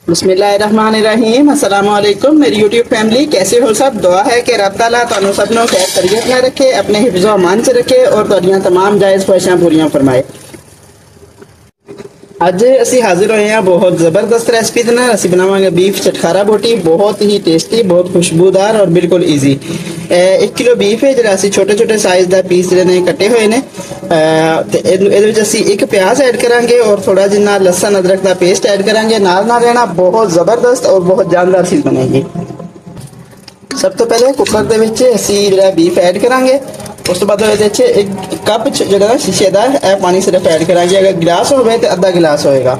बिस्मिल्लाहिर्रहमानिर्रहीम। अस्सलाम वालेकुम मेरी यूट्यूब फैमिली, कैसे हो सब। दुआ है कि रब ताला तुहानू सब नू खैर खैरियत नाल रखे, अपने हिफ्ज़ो अमान च रखे और तुहाडियां तमाम जायज़ ख्वाहिशां पूरियां फरमाए। अज असी हाजिर होए हैं बहुत ज़बरदस्त रेसिपी दे नाल। असी बनावांगे बीफ चटखारा बोटी, बहुत ही टेस्टी, बहुत खुशबूदार और बिल्कुल ईजी। 1 किलो बीफ है जिहड़ा असी छोटे छोटे साइज़ दा पीस जिहड़े ने कट्टे हुए ने। ते इहदे विच असी एक प्याज ऐड करांगे और थोड़ा जिन्ना लसन अदरक दा पेस्ट ऐड करांगे। नाल नाल रहना, बहुत ज़बरदस्त और बहुत जानदार चीज़ बनेगी। सब तो पहले कुकर दे विच असी जिहड़ा बीफ ऐड करांगे। उस तो बाद एक कप जो शीशे का पानी सिर्फ ऐड करांगे। अगर गिलास होवे तो आधा गिलास होएगा।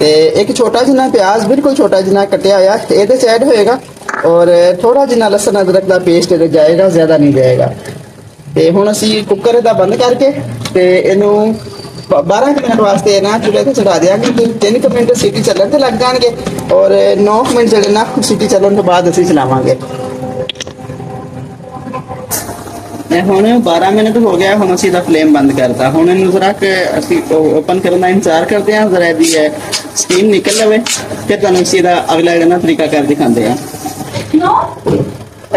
तो एक छोटा जिन्ना प्याज, बिल्कुल छोटा जिन्ना कटिया होया ये ऐड होएगा और थोड़ा जिन्ना लसन अदरक का पेस्ट ये जाएगा, ज़्यादा नहीं जाएगा। तो हुण असी कुकर दा बंद करके ते इनू 12 मिनट वास्ते ना चूल्हे ते चढ़ा देंगे। 3 मिनट सीटी चलन ते लग जाएंगे और 9 मिनट जो ना सीटी चलन तो बाद असी चलावांगे। हुण 12 मिनट हो गया, हुण असीं दा फ्लेम बंद करता। हुण इहनूं जरा असीं ओपन करन दा इंतजार करते हैं, जरा दी स्टीम निकल लवे, फिर तुहानूं असीं दा अगला जिहड़ा तरीका कर दिखांदे हैं।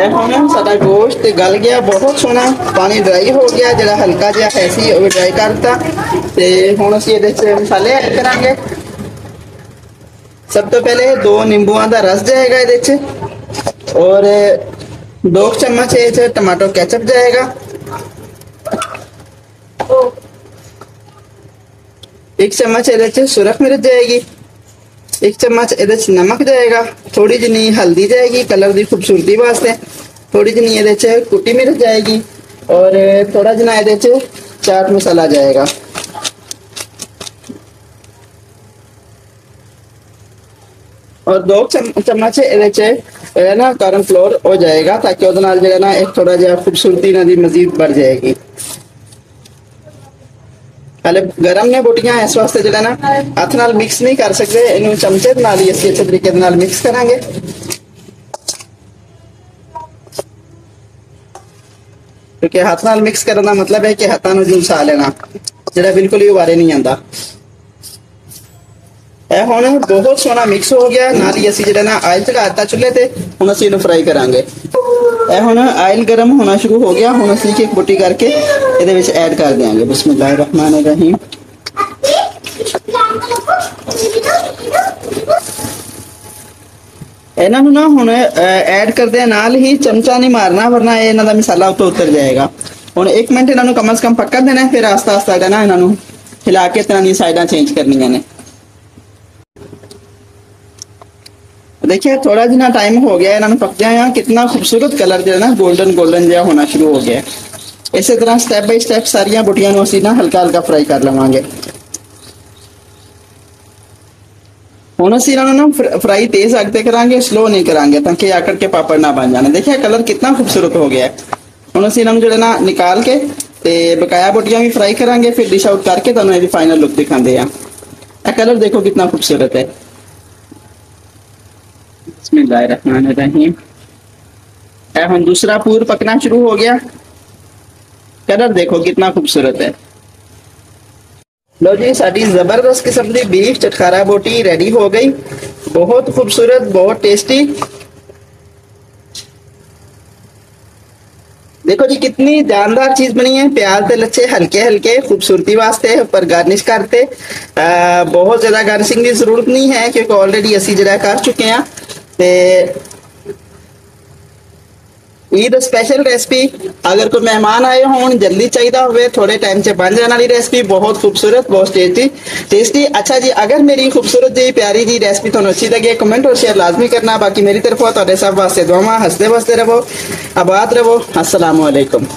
हुण साडा गोश्त गल गया, बहुत सोहना पानी ड्राई हो गया, जिहड़ा हल्का जिहा है सी ओह ड्राई करता। ते हुण असीं इहदे च मसाले ऐड करांगे। सब तो पहले 2 नींबूआं दा रस जाएगा इहदे च और 2 चम्मच टमाटो केचप जाएगा। 1 चम्मच ये सुरख मिर्च जाएगी। 1 चम्मच ये नमक जाएगा। थोड़ी जिनी हल्दी जाएगी कलर की खूबसूरती वास्ते। थोड़ी जिनी ये कुटी मिर्च जाएगी और थोड़ा जिना ये चाट मसाला जाएगा। और 2 चम्मच ये ना कॉर्न फ्लोर हो जाएगा, ताकि उहदे नाल जिहड़ा ना एक थोड़ा जिहा खूबसूरती इन्हां दी मजीद बढ़ जाएगी। हाले गरम ने बोटियां, इस वास्ते जिहड़ा ना हथ नाल मिक्स नहीं कर सकते, इन्हू चमचे नाल ही असीं अच्छे तरीके नाल मिक्स करांगे। क्योंकि हाथ नाल मिक्स करने का मतलब है कि हाथों नूं झुलसा लेना, जिहड़ा बिल्कुल ही उबारे नहीं आंदा। हुण बहुत सोहना मिक्स हो गया। नाल ही असीं जिहड़ा ना आयल चढ़ाता चुल्हे ते। हुण असीं इहनूं फ्राई करांगे। हुण आयल गर्म होना शुरू हो गया। हुण असीं एक बोटी करके इहदे विच ऐड कर देंगे। बिस्मिल्लाहिर्रहमानिर्रहीम। इन्हां नूं ना हुण ऐड करदे नाल ही चमचा नहीं मारना, वरना इन्हां दा मसाला उत्ते उतर जाएगा। हुण 1 मिनट इन्हां नूं कम से कम पक्कन देना, फिर आस्ता आस्ता जिहड़ा ना इन्हां नूं हिला के इत्तां दी साइडां चेंज करनियां ने। देखिए थोड़ा जिना टाइम हो गया इन्होंने पकदिया, यहाँ कितना खूबसूरत कलर जो है ना गोल्डन गोल्डन जहा होना शुरू हो गया। इसी तरह स्टेप बाय स्टेप सारिया बुटियां असीं ना हल्का हल्का फ्राई कर लवांगे। हुण असीं इन्हां नूं ना फ्राई तेज अग ते करांगे, स्लो नहीं करांगे, ताकि आकड़ के पापड़ ना बन जाने। देखिए कलर कितना खूबसूरत हो गया है। हुण असीं इन्हां नूं जिहड़ा ना निकाल के ते बकाया बुटियां भी फ्राई करांगे, फिर डिश आउट करके तुहानूं इहदी फाइनल लुक दिखांदे आ। कलर देखो कितना खूबसूरत है। बिस्मिल्लाहिर्रहमानिर्रहीम। हम दूसरा पूर पकना शुरू हो गया। कलर देखो कितना खूबसूरत है। लो जी, साडी जबरदस्त किस्म की बीफ चटखारा बोटी रेडी हो गई। बहुत खूबसूरत, बहुत टेस्टी। देखो जी कितनी जानदार चीज बनी है। प्याज के लच्छे हल्के हल्के खूबसूरती वास्ते ऊपर गार्निश करते। बहुत ज्यादा गार्निशिंग की जरूरत नहीं है, क्योंकि ऑलरेडी असी जरा कर चुके हैं। ईद स्पेशल रेसिपी, अगर कोई मेहमान आए हो जल्दी चाहिए हो, थोड़े टाइम से बन जाने वाली रेसिपी, बहुत खूबसूरत, बहुत टेस्टी। अच्छा जी, अगर मेरी खूबसूरत जी प्यारी जी रेसिपी तुहानूं अच्छी लगे, कमेंट और शेयर लाजमी करना। बाकी मेरी तरफों तुहाडे सब वास्ते दुआवां। हंसते बसते रहो, आबाद रहो। अस्सलाम वालेकुम।